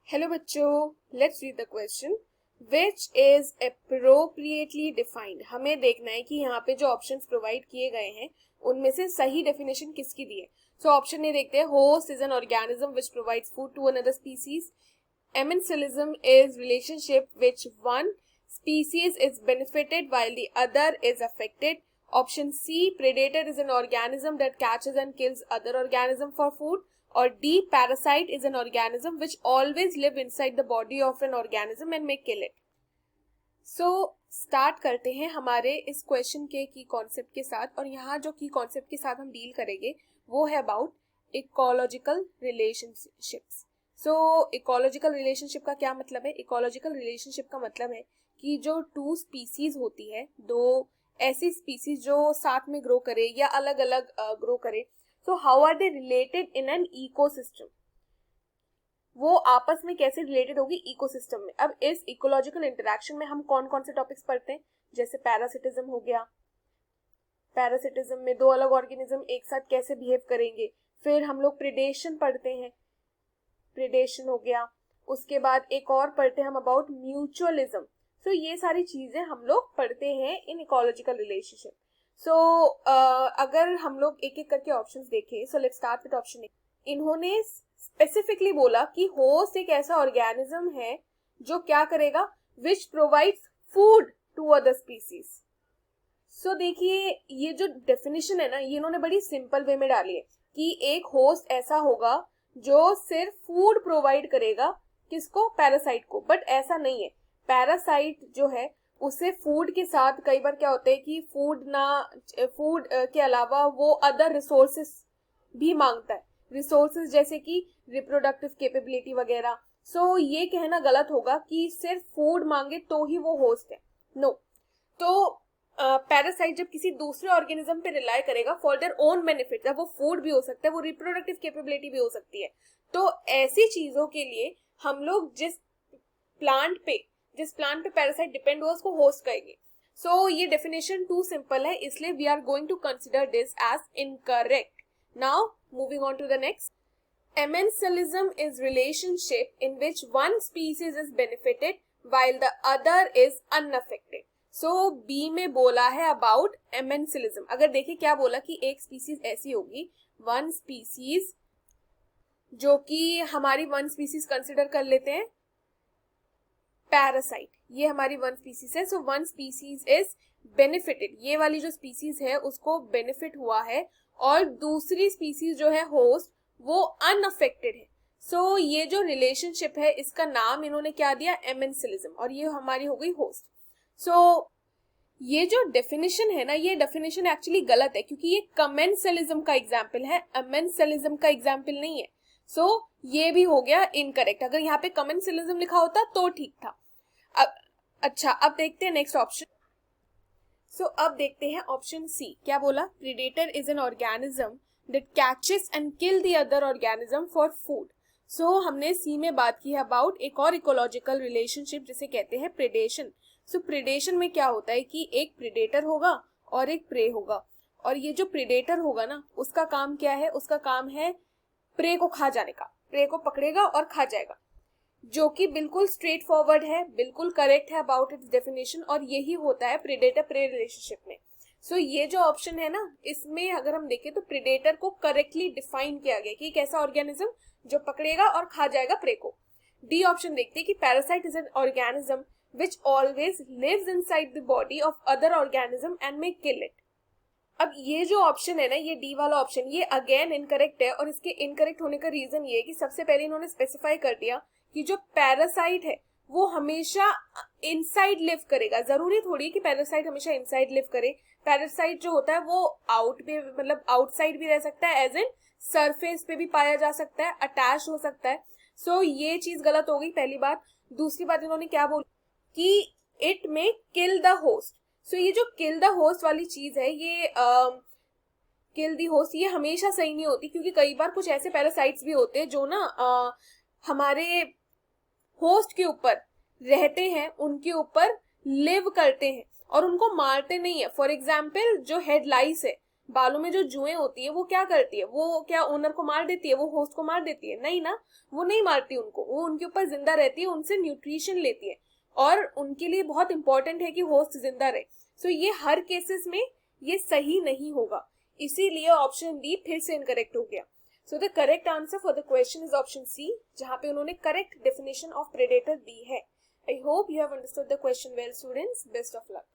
Hello बच्चों, let's read the question which is appropriately defined. हमें देखना है कि यहाँ पे जो ऑप्शंस प्रोवाइड किए गए हैं उनमें से सही डेफिनेशन किसकी दी है। सो ऑप्शन ए देखते हैं। Host is an organism which provides food to another species. Amensalism is relationship which one species is benefited while the other is affected. Option C, predator is an organism that catches and kills other organism for food. Or D, parasite is an organism which always live inside the body of an organism and may kill it. So start करते हैं हमारे इस question के की concept के साथ। और यहाँ जो की कॉन्सेप्ट के साथ हम डील करेंगे वो है about ecological relationships. So ecological relationship का क्या मतलब है? इकोलॉजिकल रिलेशनशिप का मतलब है कि जो टू स्पीसीज होती है, दो ऐसी स्पीसीज जो साथ में ग्रो करे या अलग अलग ग्रो करे, so how are they related in an ecosystem, वो आपस में कैसे रिलेटेड होगी इकोसिस्टम में। अब इस इकोलॉजिकल इंटरेक्शन में हम कौन कौन से टॉपिक्स पढ़ते हैं, जैसे पैरासिटिज्म हो गया। पैरासिटिज्म में दो अलग ऑर्गेनिज्म एक साथ कैसे बिहेव करेंगे। फिर हम लोग प्रिडेशन पढ़ते हैं, प्रिडेशन हो गया। उसके बाद एक और पढ़ते हैं हम अबाउट म्यूचुअलिज्म। सो ये सारी चीजें हम लोग पढ़ते हैं इन इकोलॉजिकल रिलेशनशिप। सो अगर हम लोग एक एक करके ऑप्शंस देखें, so let's start with option A. इन्होंने स्पेसिफिकली बोला कि होस्ट एक ऐसा ऑर्गेनिज्म है जो क्या करेगा, which provides food to other species. So देखिए ये जो डेफिनेशन है ना, ये इन्होंने बड़ी सिंपल वे में डाली है कि एक होस्ट ऐसा होगा जो सिर्फ फूड प्रोवाइड करेगा, किसको? पैरासाइट को। बट ऐसा नहीं है। पैरासाइट जो है उसे फूड के साथ कई बार क्या होता है कि फूड के अलावा वो अदर रिसोर्सेस भी मांगता है, रिसोर्सेज जैसे कि रिप्रोडक्टिव कैपेबिलिटी वगैरह। सो ये कहना गलत होगा कि सिर्फ फूड मांगे तो ही वो होस्ट है। नो। तो पैरासाइट जब किसी दूसरे ऑर्गेनिज्म पे रिलाई करेगा फॉर देयर ओन बेनिफिट, जब वो फूड भी हो सकता है, वो रिप्रोडक्टिव कैपेबिलिटी भी हो सकती है। तो ऐसी चीजों के लिए हम लोग जिस प्लांट पे पैरासाइट डिपेंड हुआ उसको होस्ट कहेंगे। सो ये डेफिनेशन टू सिंपल है, इसलिए we are going to consider this as incorrect. Now moving on to the next. Emensilism is relationship in which one species is benefited while the other is unaffected. So B में बोला है about emensilism। अगर देखें क्या बोला कि एक species ऐसी होगी, वन स्पीसीज जो कि हमारी वन स्पीसीज कंसिडर कर लेते हैं पैरासाइट, ये हमारी वन स्पीसीज है। So one species is benefited, ये वाली जो स्पीसीज है उसको बेनिफिट हुआ है, और दूसरी स्पीसीज जो है होस्ट वो अनअफेक्टेड है। सो ये जो रिलेशनशिप है इसका नाम इन्होंने क्या दिया? एमेंसिलिज्म। और ये हमारी हो गई होस्ट। सो ये जो डेफिनेशन है ना, ये डेफिनेशन एक्चुअली गलत है क्योंकि ये कमेंसिलिज्म का एग्जाम्पल है, एमेंसिलिज्म का एग्जाम्पल नहीं है। सो ये भी हो गया इनकरेक्ट। अगर यहाँ पे कमेंसिलिज्म लिखा होता तो ठीक था। अच्छा, अब देखते हैं नेक्स्ट ऑप्शन। सो अब देखते हैं ऑप्शन सी क्या बोला। Predator is an organism that catches and kill the other organism for food. So हमने सी में बात की है अबाउट एक और इकोलॉजिकल रिलेशनशिप जिसे कहते हैं प्रेडेशन। सो प्रेडेशन में क्या होता है कि एक प्रेडेटर होगा और एक प्रे होगा, और ये जो प्रेडेटर होगा ना उसका काम क्या है? उसका काम है प्रे को खा जाने का, प्रे को पकड़ेगा और खा जाएगा, जो कि बिल्कुल स्ट्रेट फॉरवर्ड है, बिल्कुल करेक्ट है अबाउट इट्स डेफिनेशन। और यही होता है प्रेडेटर प्रे रिलेशनशिप में। सो ये जो ऑप्शन है ना, इसमें अगर हम देखें तो प्रेडेटर को करेक्टली डिफाइन किया गया कि एक ऐसा ऑर्गेनिज्म जो पकड़ेगा और खा जाएगा प्रे को। डी ऑप्शन देखते हैं कि parasite is an organism which always lives inside the body of other organism and may kill it. अब ये जो ऑप्शन है ना, ये डी वाला ऑप्शन, ये अगेन इनकरेक्ट है। और इसके इनकरेक्ट होने का रीजन ये है कि सबसे पहले इन्होंने स्पेसिफाई कर दिया कि जो पैरासाइट है वो हमेशा इनसाइड लिव करेगा। जरूरी थोड़ी है कि पैरासाइट हमेशा इनसाइड लिव करे। पैरासाइट जो होता है वो आउट भी, मतलब आउटसाइड भी रह सकता है, एज इन सरफेस पे भी पाया जा सकता है, अटैच हो सकता है। सो ये चीज गलत हो गई, पहली बात। दूसरी बात इन्होंने क्या बोली कि इट में किल द होस्ट। सो ये जो किल द होस्ट वाली चीज है, ये किल द होस्ट, ये हमेशा सही नहीं होती, क्योंकि कई बार कुछ ऐसे पैरासाइट्स भी होते हैं जो ना हमारे होस्ट के ऊपर रहते हैं, उनके ऊपर लिव करते हैं और उनको मारते नहीं है। फॉर एग्जाम्पल जो हेड लाइस है बालों में जो जुएं होती है वो क्या करती है, वो क्या ओनर को मार देती है, वो होस्ट को मार देती है? नहीं ना, वो नहीं मारती उनको, वो उनके ऊपर जिंदा रहती है, उनसे न्यूट्रिशन लेती है और उनके लिए बहुत इंपॉर्टेंट है कि होस्ट जिंदा रहे। सो ये हर केसेस में ये सही नहीं होगा, इसीलिए ऑप्शन डी फिर से इनकरेक्ट हो गया। So the correct answer for the question is option C, जहां पे उन्होंने करेक्ट डेफिनेशन ऑफ प्रेडेटर दी है। I hope you have understood the question well students, best of luck.